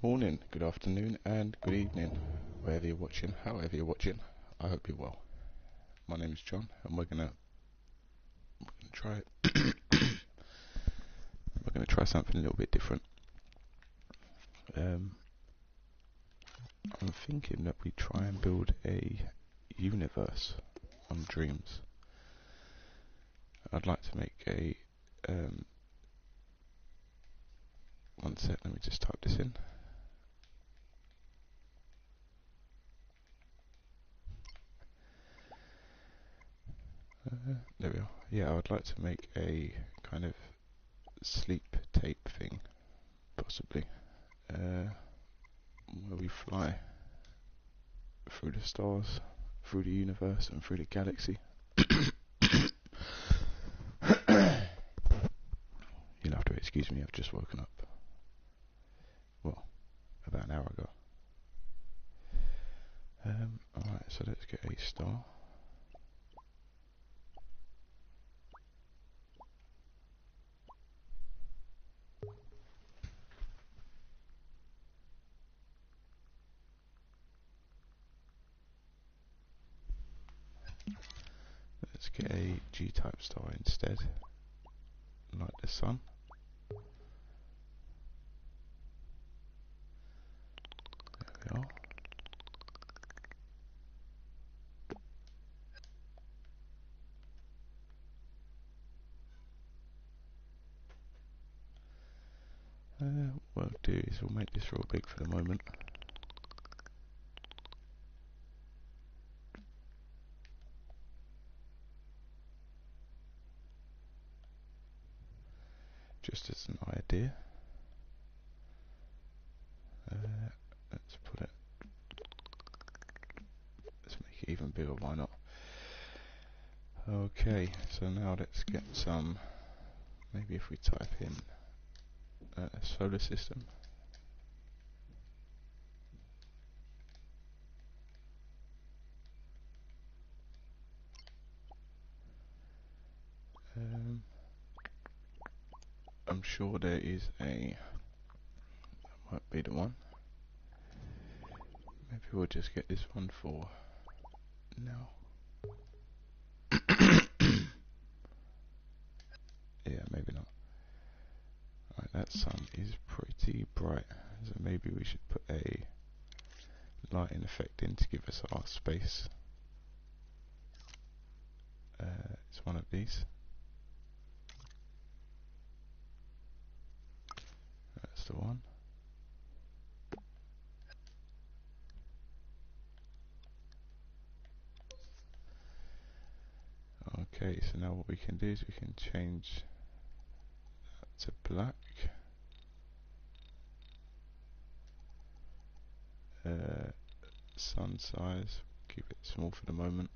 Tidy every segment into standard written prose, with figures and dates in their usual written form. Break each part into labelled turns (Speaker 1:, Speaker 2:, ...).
Speaker 1: Morning, good afternoon, and good evening, wherever you're watching, however you're watching. I hope you're well. My name is John, and try we're gonna try something a little bit different. I'm thinking that we try and build a universe on Dreams. I'd like to make a one sec. Let me just type this in. There we are. Yeah, I would like to make a kind of sleep tape thing, possibly, where we fly through the stars, through the universe, and through the galaxy. You'll have to excuse me, I've just woken up. Well, about an hour ago. Alright, so let's get a star. Let's get a G-type star instead, like the sun. There we are. What we'll do is we'll make this real big for the moment. Just as an idea. Let's put it. Let's make it even bigger. Why not? Okay, so now let's get some. Maybe if we type in solar system. I'm sure there is a. That might be the one. Maybe we'll just get this one for now. Yeah, maybe not. Right, that sun is pretty bright, so maybe we should put a lighting effect in to give us our space. It's one of these. That's the one. Okay, so now what we can do is we can change that to black. Sun size, keep it small for the moment.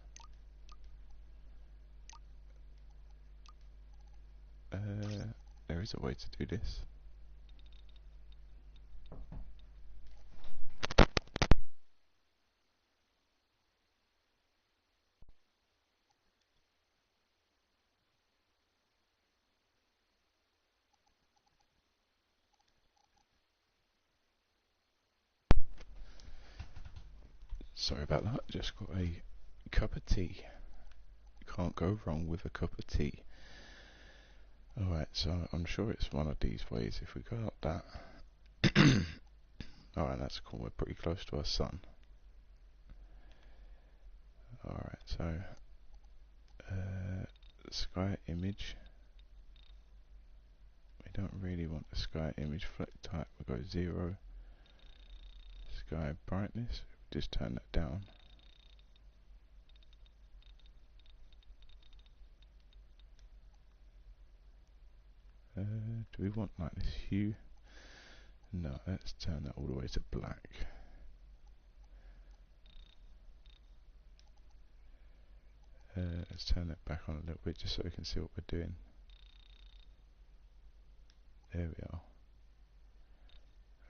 Speaker 1: There is a way to do this. Sorry about that, just got a cup of tea. Can't go wrong with a cup of tea. Alright, so I'm sure it's one of these ways. If we go up that. Alright, that's cool, we're pretty close to our sun. Alright, so sky image. We don't really want the sky image fleck type, we'll go 0. Sky brightness, just turn that down. Do we want like this hue? No, let's turn that all the way to black. Let's turn that back on a little bit just so we can see what we're doing. There we are.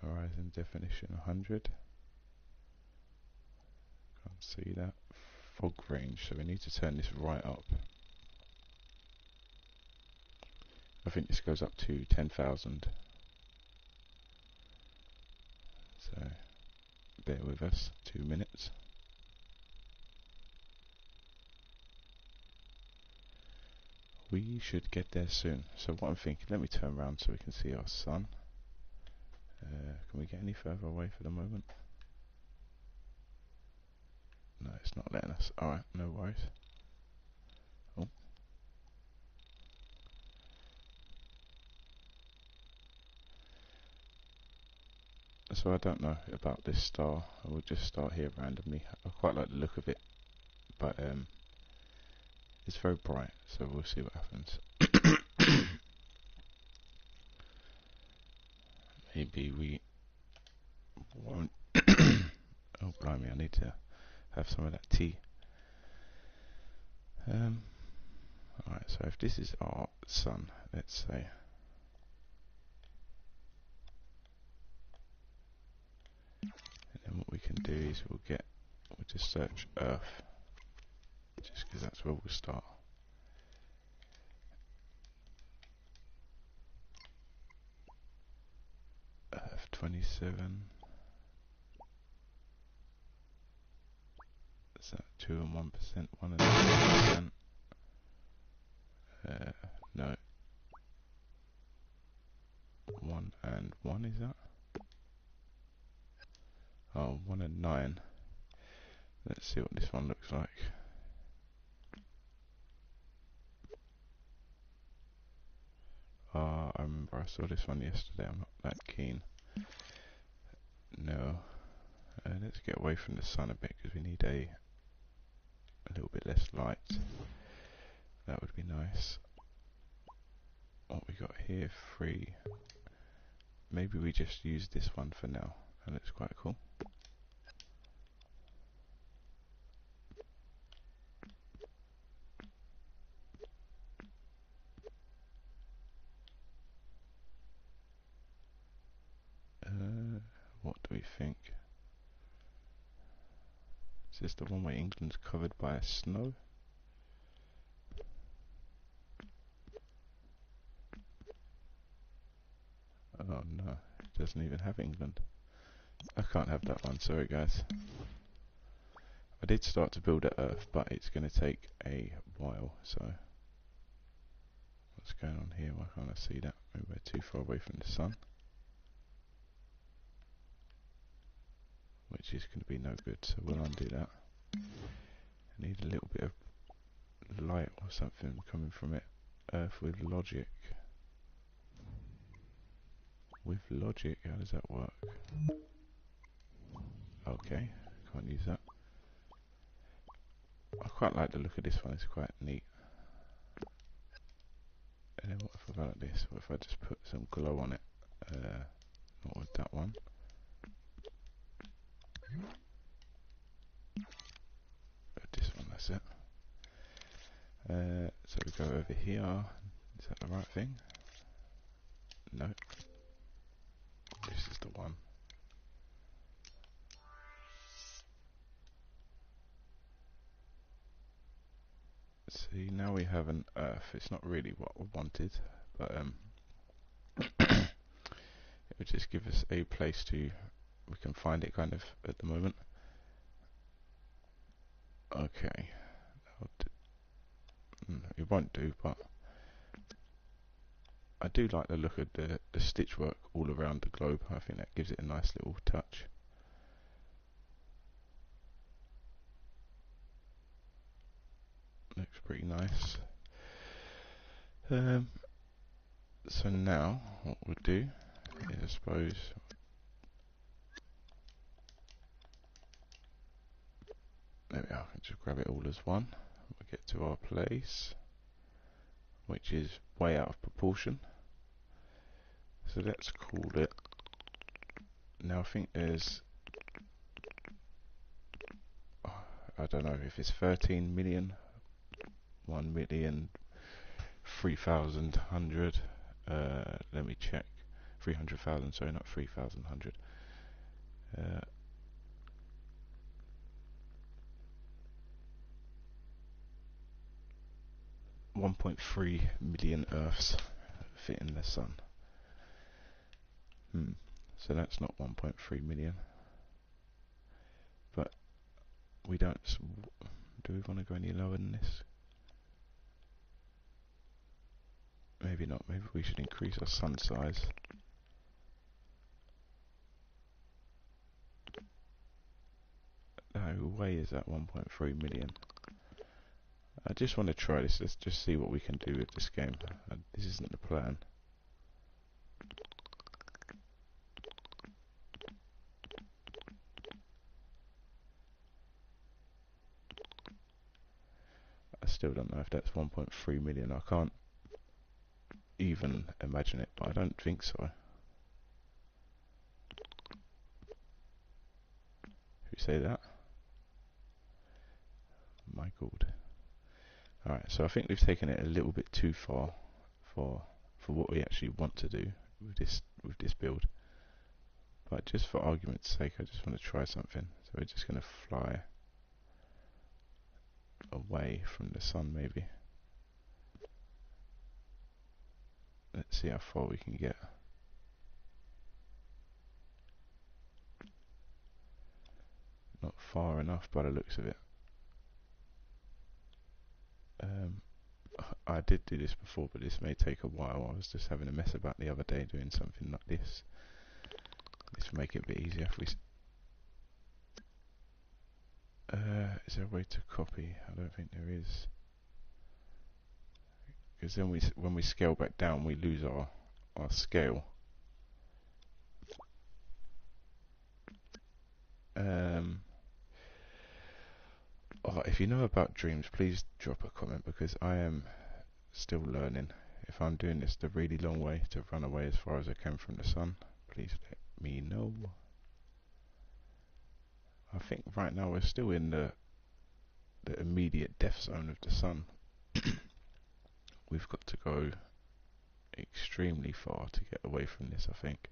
Speaker 1: Horizon definition 100. Can't see that. Fog range, so we need to turn this right up. I think this goes up to 10,000. bear with us 2 minutes. We should get there soon. So what I'm thinking, let me turn around so we can see our sun. Can we get any further away for the moment? No, it's not letting us. Alright, no worries. Oh. So I don't know about this star. I will just start here randomly. I quite like the look of it, but it's very bright, so we'll see what happens. Maybe we won't. Oh blimey, I need to have some of that tea. Alright, so if this is our sun, let's say, and then what we can do is we'll just search Earth, just because that's where we'll start. Earth 27. Is that 2 and 1%? 1 and 1%? No. 1 and 1 is that? Oh, 1 and 9. Let's see what this one looks like. I remember I saw this one yesterday. I'm not that keen. No. Let's get away from the sun a bit because we need a little bit less light. That would be nice. What we got here, 3. Maybe we just use this one for now. That looks quite cool. What do we think? Is this the one where England's covered by snow? Oh no, it doesn't even have England. I can't have that one, sorry guys. I did start to build at Earth, but it's going to take a while, so... What's going on here? Why can't I see that? Maybe we're too far away from the sun. Which is going to be no good, so we'll undo that. I need a little bit of light or something coming from it. Earth with logic. With logic, how does that work? Okay, can't use that. I quite like the look of this one, it's quite neat. And then what if I go like this? What if I just put some glow on it? Not with that one. But this one, that's it. So we go over here. Is that the right thing? No. This is the one. See, now we have an Earth. It's not really what we wanted, but it would just give us a place to, we can find it kind of at the moment. Okay. It won't do, but I do like the look of the stitch work all around the globe. I think that gives it a nice little touch. Looks pretty nice. So now what we'll do is, I suppose, there we are. I can just grab it all as one. We'll get to our place, which is way out of proportion. So let's call it. Now I think there's, I don't know if it's 13 million, 1 million, 3,100. Let me check. 300,000. Sorry, not 3,100. 1.3 million Earths fit in the sun. So that's not 1.3 million. but we don't. Do we want to go any lower than this? Maybe not. Maybe we should increase our sun size. No way is that 1.3 million. I just want to try this. Let's just see what we can do with this game. This isn't the plan. I still don't know if that's 1.3 million. I can't even imagine it, but I don't think so. Who say that? My God. Alright, so I think we've taken it a little bit too far for what we actually want to do with this build. But just for argument's sake, I just want to try something. So we're just going to fly away from the sun, maybe. Let's see how far we can get. Not far enough by the looks of it. I did do this before, but this may take a while. I was just having a mess about the other day doing something like this. This will make it a bit easier if we... is there a way to copy? I don't think there is. Because then when we scale back down, we lose our scale. If you know about dreams, please drop a comment, because I am still learning. If I'm doing this the really long way to run away as far as I can from the sun, please let me know. I think right now we're still in the immediate death zone of the sun. We've got to go extremely far to get away from this, I think.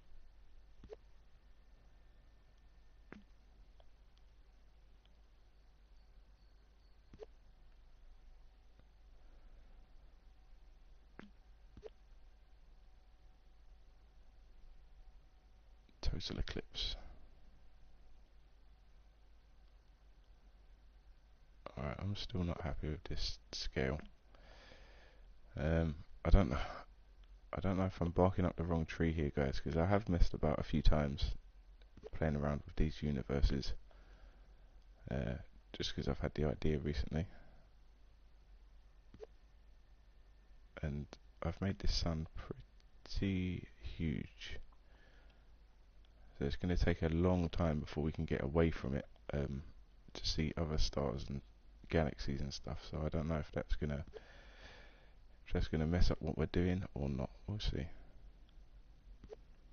Speaker 1: Total eclipse. Alright, I'm still not happy with this scale. I don't know if I'm barking up the wrong tree here, guys, because I have messed about a few times playing around with these universes. Just because I've had the idea recently. And I've made this sun pretty huge. So it's going to take a long time before we can get away from it to see other stars and galaxies and stuff. So I don't know if that's going to mess up what we're doing or not. We'll see.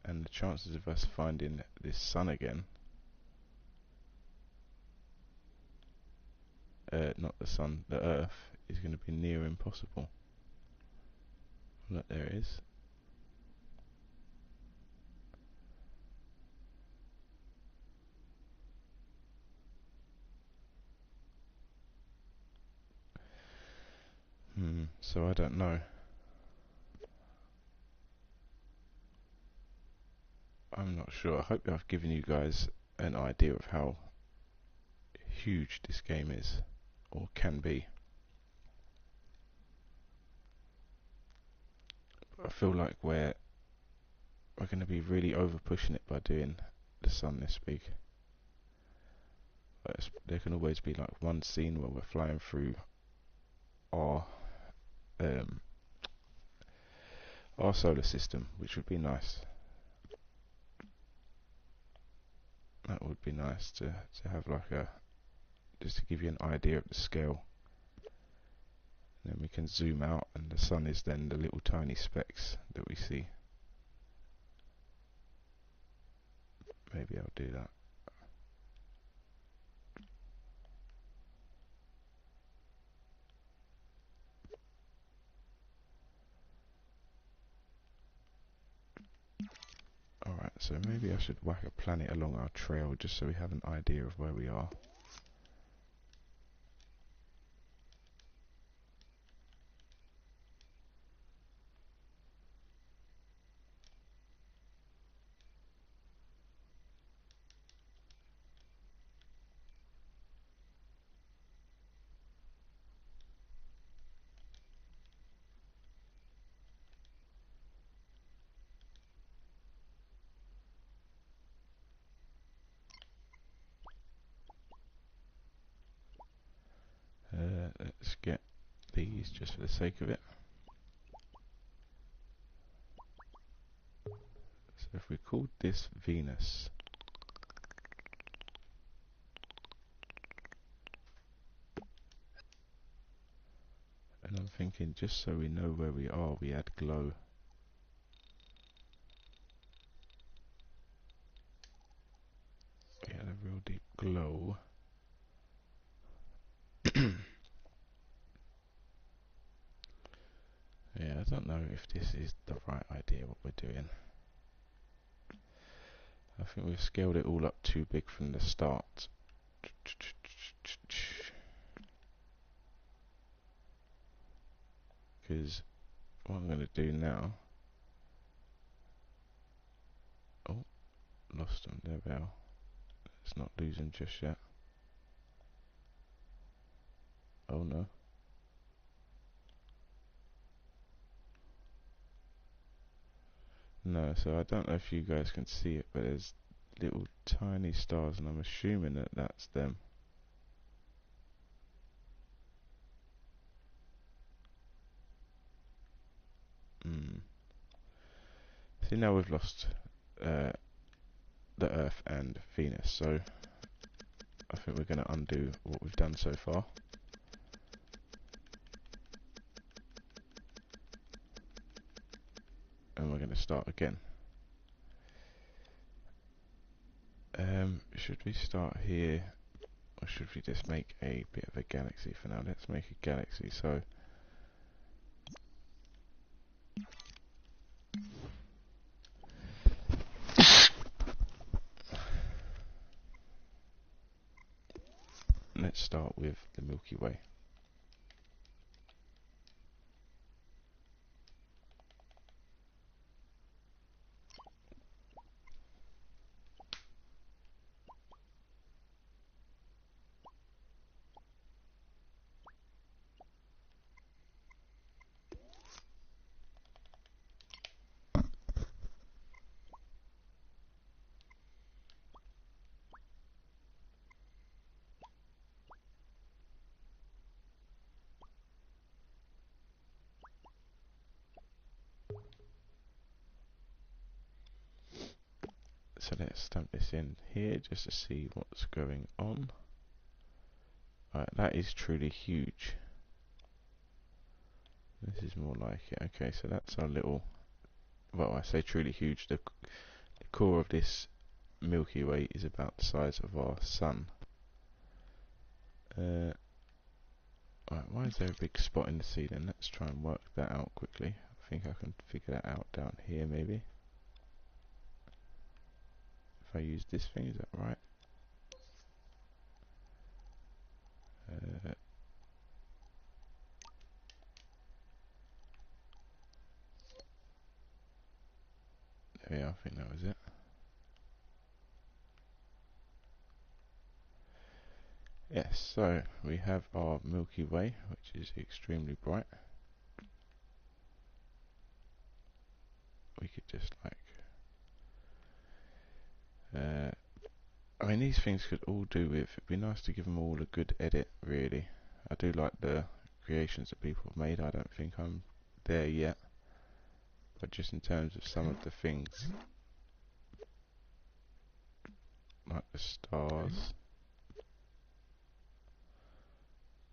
Speaker 1: And the chances of us finding this sun again, not the sun, the Earth, is going to be near impossible. Look, there it is. So I don't know. I'm not sure. I hope I've given you guys an idea of how huge this game is, or can be. But I feel like we're going to be really over pushing it by doing the sun this big. There can always be like one scene where we're flying through our solar system, which would be nice. That would be nice to have like just to give you an idea of the scale. And then we can zoom out, and the sun is then the little tiny specks that we see. Maybe I'll do that. Alright, so maybe I should whack a planet along our trail just so we have an idea of where we are. let's get these just for the sake of it. So if we called this Venus, and I'm thinking just so we know where we are, we add glow. We add a real deep glow. Yeah, I don't know if this is the right idea what we're doing. I think we've scaled it all up too big from the start. Because what I'm going to do now... Oh, lost them there, Val. Let's not lose them just yet. Oh no. No, so I don't know if you guys can see it, but there's little tiny stars, and I'm assuming that that's them. See, now we've lost the Earth and Venus, so I think we're going to undo what we've done so far. And we're going to start again. Should we start here, or should we just make a bit of a galaxy for now? Let's make a galaxy. So let's start with the Milky Way. So let's stamp this in here just to see what's going on. Right, that is truly huge. This is more like it. Okay, so that's our little, well, I say truly huge. The core of this Milky Way is about the size of our sun. Right, why is there a big spot in the ceiling? Let's try and work that out quickly. I think I can figure that out down here maybe. If I use this thing, is that right? There we are, I think that was it. Yes, so we have our Milky Way, which is extremely bright. We could just like... I mean, these things could all do with... It'd be nice to give them all a good edit, really. I do like the creations that people have made. I don't think I'm there yet. But just in terms of some of the things, like the stars,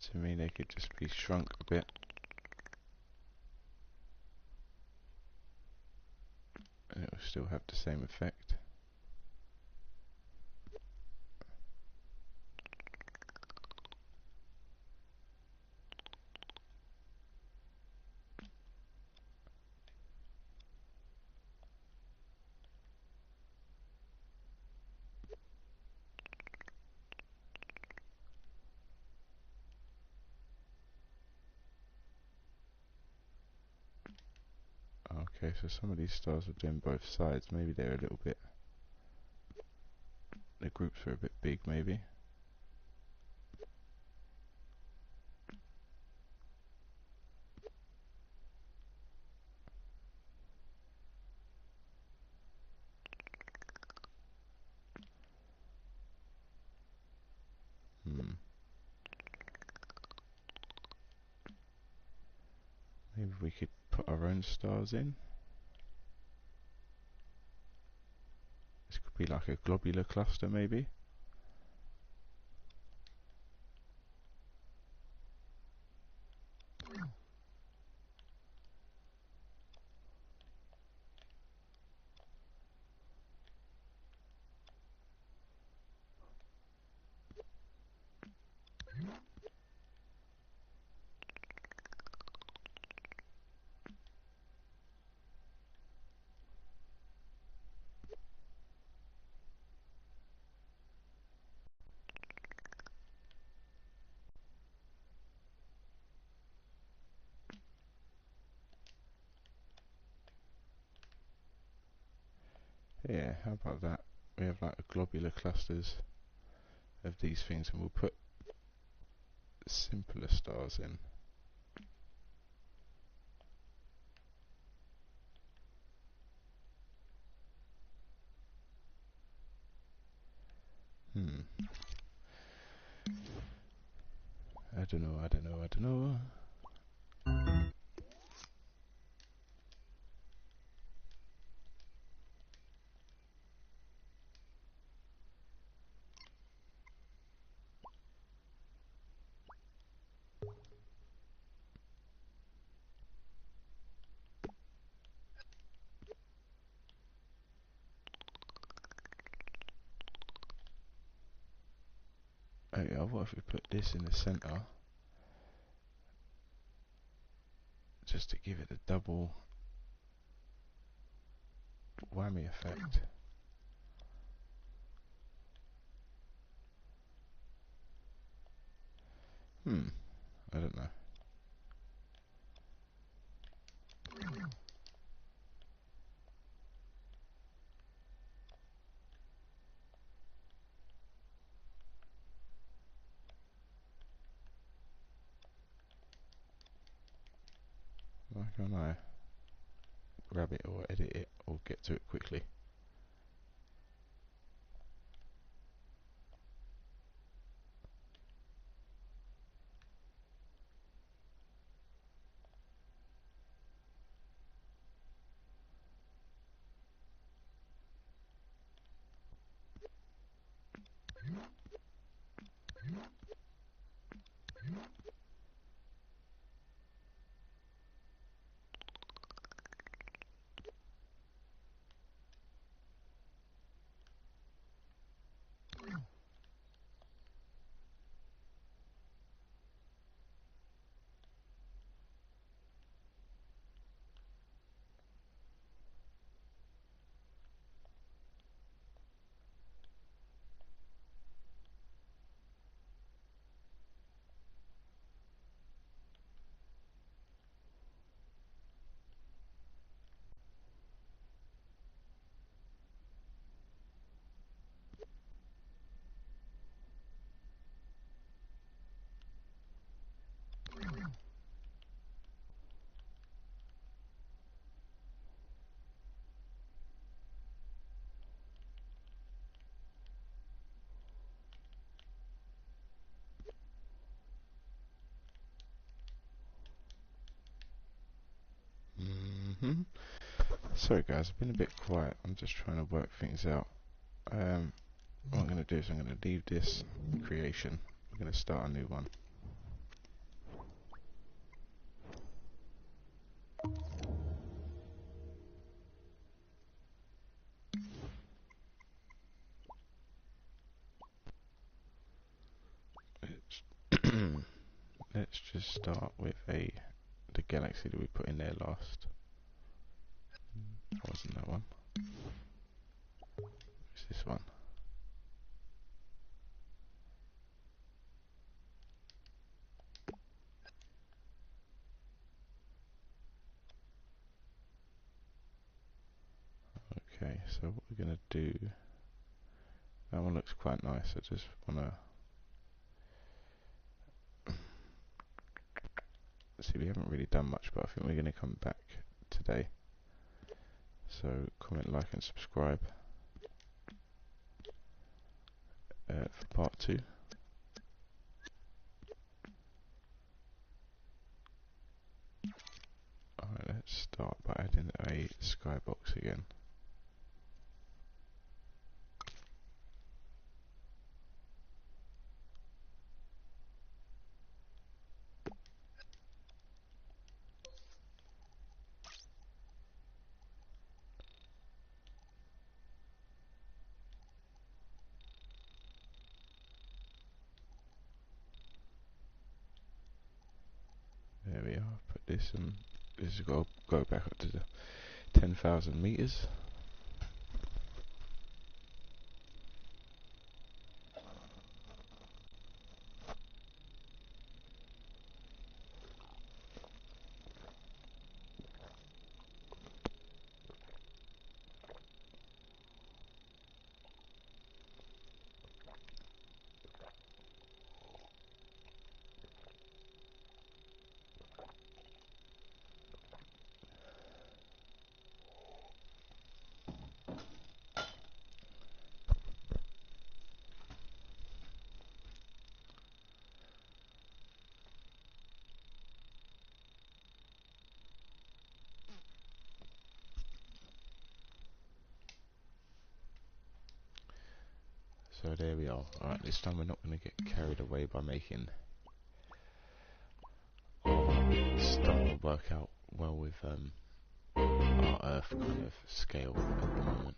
Speaker 1: to me they could just be shrunk a bit. And it will still have the same effect. Okay, so some of these stars are doing both sides. Maybe they're a little bit... The groups are a bit big, maybe. Maybe we could put our own stars in. This could be like a globular cluster maybe. Yeah, how about that? We have like globular clusters of these things, and we'll put simpler stars in. I don't know. Oh yeah, what if we put this in the center? Just to give it a double whammy effect. I don't know. Why can't I grab it or edit it or get to it quickly? Sorry guys, I've been a bit quiet. I'm just trying to work things out. What I'm going to do is I'm going to leave this creation. I'm going to start a new one. Let's just start with the galaxy that we put in there last. Wasn't that one? It's this one. Okay, so what we're going to do, that one looks quite nice. I just want to see, we haven't really done much, but I think we're going to come back today. So comment, like and subscribe for part 2. skybox again. There we are. Put this and this has got to go back up to the 10,000 meters. So there we are. Alright, this time we're not going to get carried away by making stuff will work out well with our Earth kind of scale at the moment.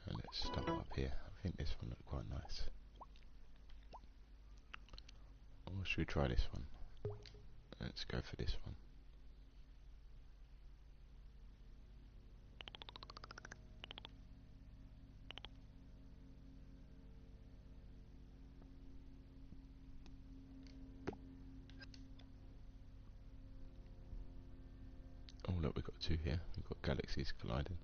Speaker 1: And let's start up here. I think this one looked quite nice. Or should we try this one? Let's go for this one. Oh look, we've got two here. We've got galaxies colliding.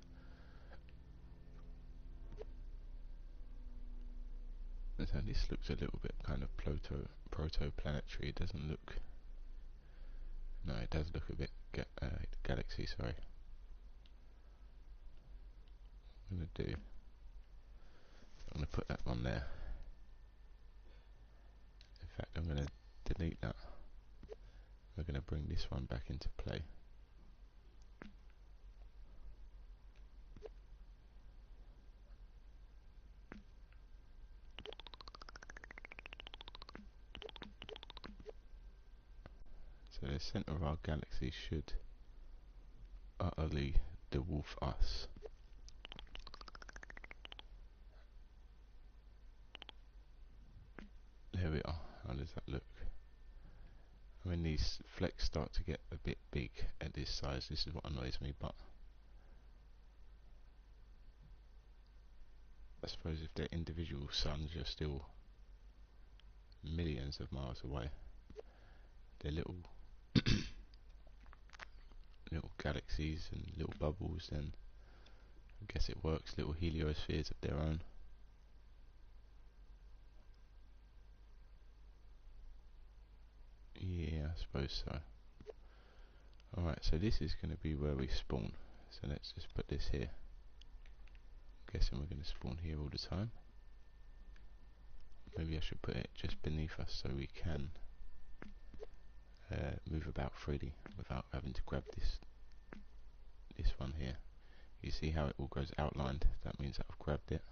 Speaker 1: So this looks a little bit kind of proto-planetary. It doesn't look... No, it does look a bit galaxy, sorry. I'm going to put that one there. In fact, I'm going to delete that. We're going to bring this one back into play. So the centre of our galaxy should utterly dwarf us. There we are. How does that look? I mean, these flecks start to get a bit big at this size. This is what annoys me, but I suppose if they're individual suns, you're still millions of miles away. They're little little galaxies and little bubbles, then I guess it works. Little heliospheres of their own. Yeah, I suppose so. Alright, so this is going to be where we spawn. So let's just put this here. I'm guessing we're going to spawn here all the time. Maybe I should put it just beneath us so we can move about freely without having to grab this one here. You see how it all goes outlined? That means that I've grabbed it.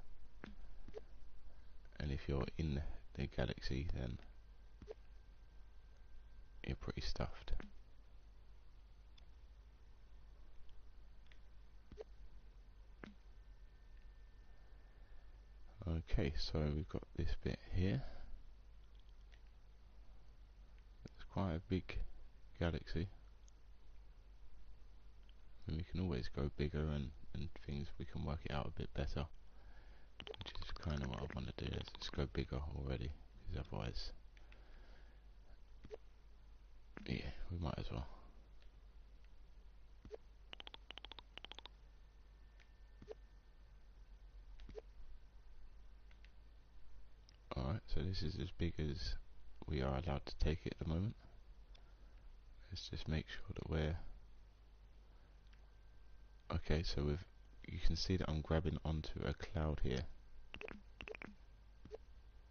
Speaker 1: And if you're in the galaxy, then you're pretty stuffed. Okay, so we've got this bit here. It's quite a big galaxy. And we can always go bigger and things, we can work it out a bit better. Which is kind of what I want to do, is just go bigger already. Because otherwise, yeah, we might as well. Alright, so this is as big as we are allowed to take it at the moment. Let's just make sure that we're... Okay, so you can see that I'm grabbing onto a cloud here.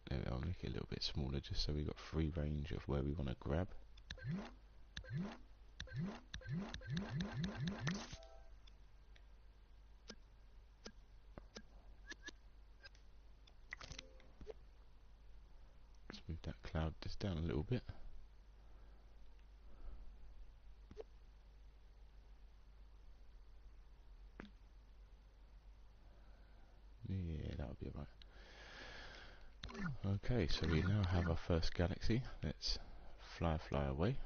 Speaker 1: There we are, I'll make it a little bit smaller just so we've got free range of where we want to grab. cloud this down a little bit. Yeah, that'll be alright. Okay, so we now have our first galaxy. Let's fly away.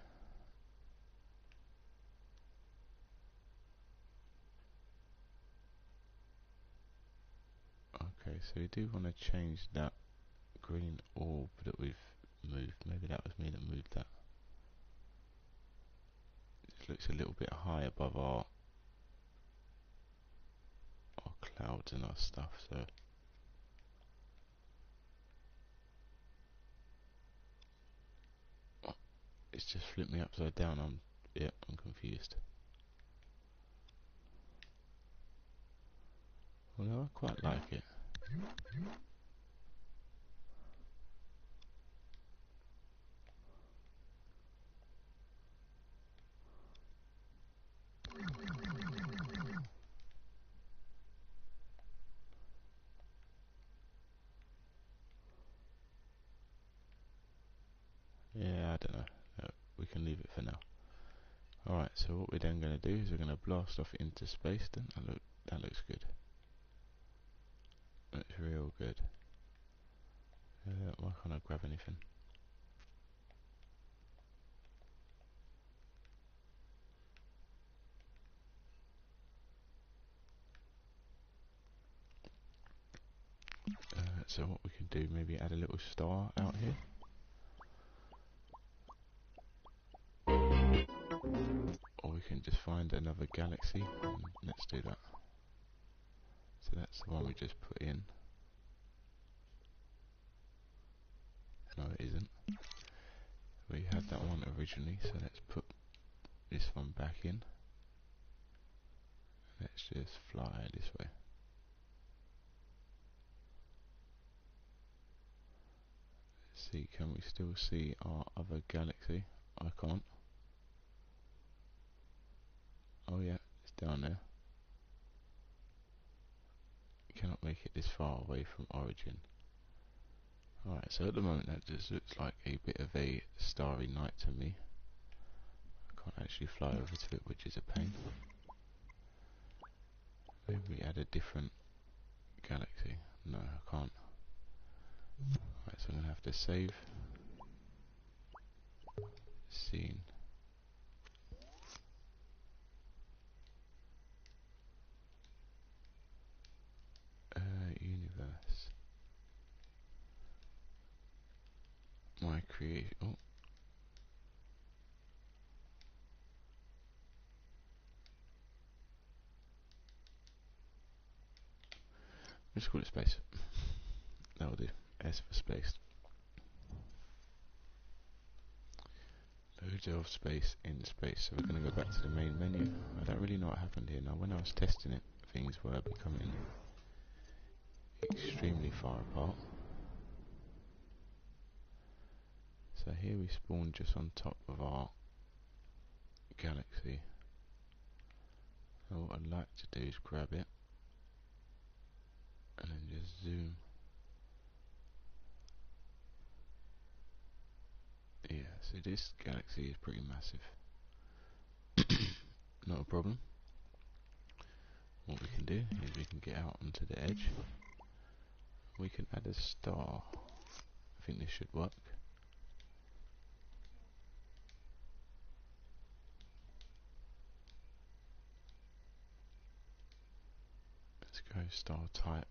Speaker 1: Okay, so we do want to change that green orb that we've moved. Maybe that was me that moved that. It just looks a little bit high above our clouds and our stuff, so it's just flipped me upside down. I'm confused. Well, I quite like it. Yeah, I don't know. We can leave it for now. Alright, so what we're then going to do is we're going to blast off into space. That looks good. That's real good. Why can't I grab anything? So what we can do, maybe add a little star out here. Or we can just find another galaxy, and let's do that. So that's the one we just put in. No, it isn't. We had that one originally, so let's put this one back in. Let's just fly this way. Let's see, can we still see our other galaxy? I can't. Oh yeah, it's down there. You cannot make it this far away from origin. Alright, so at the moment that just looks like a bit of a starry night to me. I can't actually fly over to it, which is a pain. Maybe we add a different galaxy. No, I can't. Alright, so I'm going to have to save. Scene. Universe. My creation. Oh. Let's call it space. That'll do. S for space. Loads of space in space. So we're going to go back to the main menu. I don't really know what happened here. Now when I was testing it, things were becoming extremely far apart. So here we spawn just on top of our galaxy. And what I'd like to do is grab it and then just zoom. Yeah, so this galaxy is pretty massive. Not a problem. What we can do is we can get out onto the edge. We can add a star. I think this should work. Let's go star type.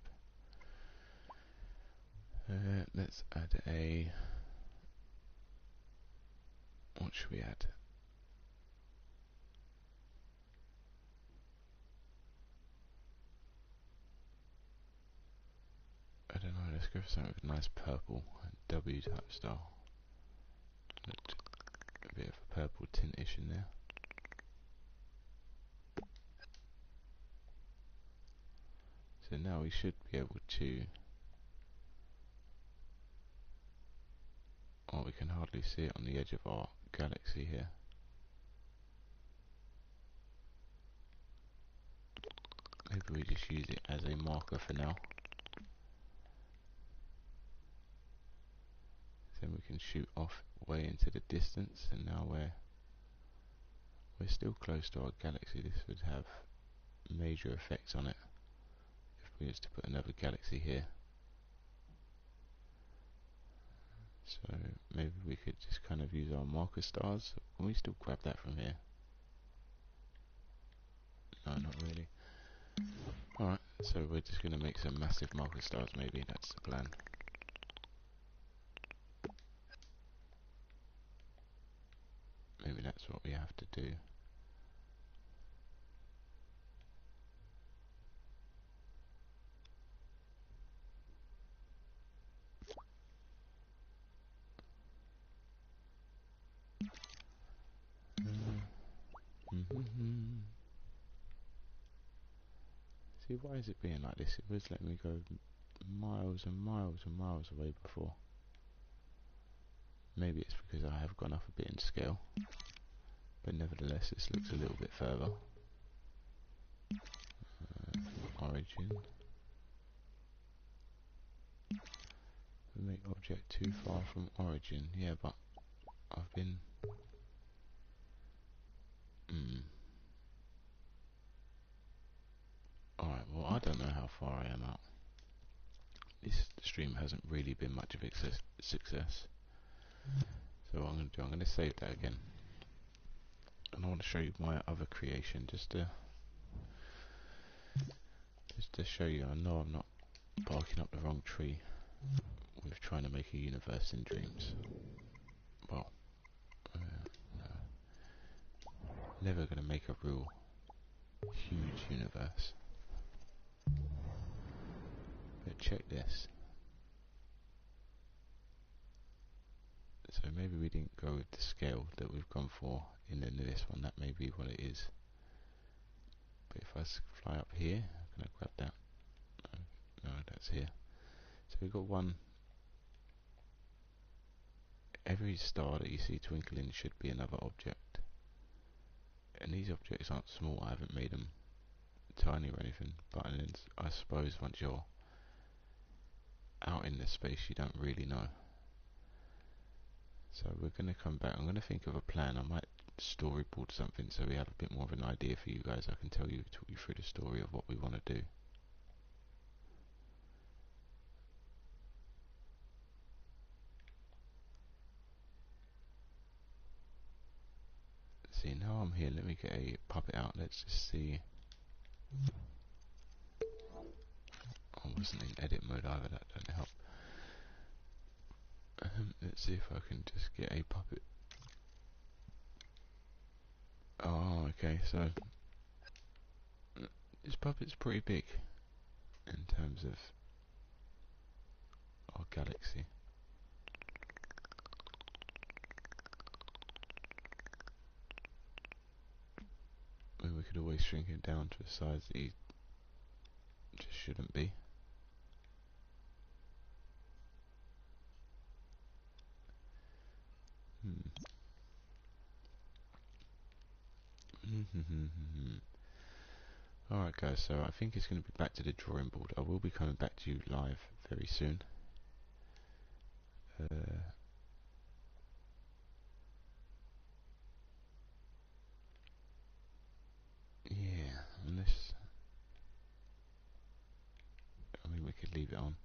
Speaker 1: Let's add a... What should we add? I don't know, let's go for something with a nice purple W type star. A bit of a purple tintish in there. So now we should be able to... Oh, we can hardly see it on the edge of our galaxy here. Maybe we just use it as a marker for now. then we can shoot off way into the distance, and now we're still close to our galaxy. This would have major effects on it if we was to put another galaxy here. So maybe we could just kind of use our marker stars. Can we still grab that from here? No, not really. Alright, so we're just going to make some massive marker stars, maybe. That's the plan. Maybe that's what we have to do. See, why is it being like this? It was letting me go miles and miles and miles away before. Maybe it's because I have gone up a bit in scale, but nevertheless this looks a little bit further. Origin. Make object too far from origin. Yeah, but I've been... Alright, well, I don't know how far I am out. This stream hasn't really been much of a success. So what I'm going to do, I'm going to save that again. And I want to show you my other creation, just to show you. I know I'm not barking up the wrong tree with trying to make a universe in dreams. Well, never going to make a real huge universe. But check this. So maybe we didn't go with the scale that we've gone for in the newest one. That may be what it is. But if I fly up here, can I grab that? No, that's here. So we've got one. Every star that you see twinkling should be another object. And these objects aren't small. I haven't made them tiny or anything. But I suppose once you're out in this space, you don't really know. So we're going to come back. I'm going to think of a plan. I might storyboard something so we have a bit more of an idea for you guys. I can talk you through the story of what we want to do. See, now I'm here. Let me get a puppet out. Let's just see. I wasn't in edit mode either. That doesn't help. Let's see if I can just get a puppet. Oh, okay. So this puppet's pretty big in terms of our galaxy. I mean, we could always shrink it down to a size that he just shouldn't be. Alright guys, so I think it's going to be back to the drawing board. I will be coming back to you live very soon. Yeah, unless... I mean, we could leave it on.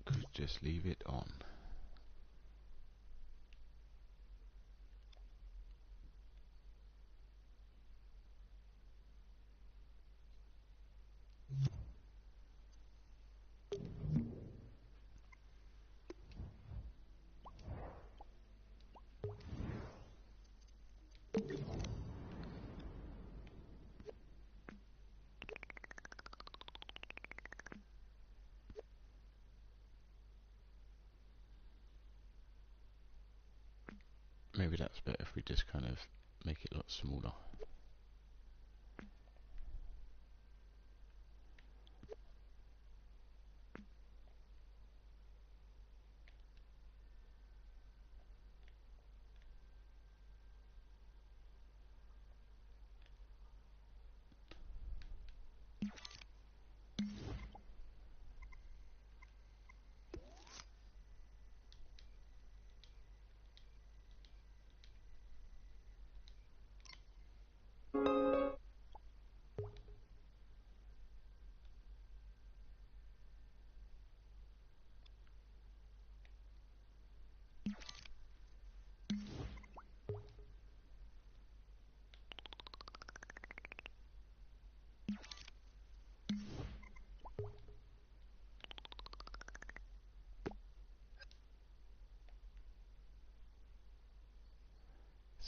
Speaker 1: Could just leave it on. Maybe that's better if we just kind of make it a lot smaller.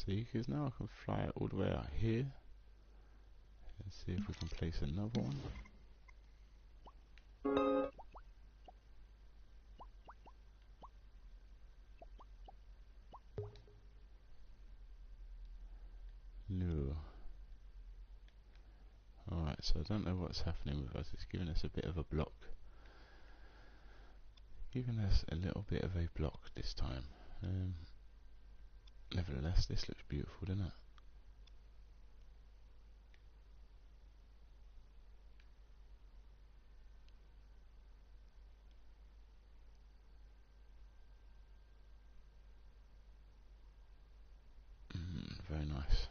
Speaker 1: See, because now I can fly it all the way out here. Let's see if we can place another one. No. Alright, so I don't know what's happening with us. It's giving us a bit of a block. Giving us a little bit of a block this time. Nevertheless, this looks beautiful, doesn't it? Very nice.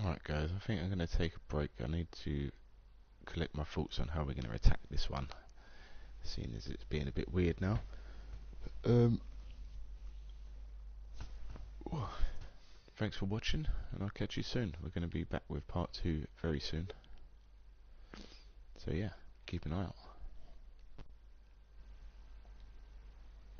Speaker 1: Alright guys, I think I'm going to take a break. I need to collect my thoughts on how we're going to attack this one, seeing as it's being a bit weird now. Thanks for watching, and I'll catch you soon. We're going to be back with part 2 very soon. So yeah, keep an eye out.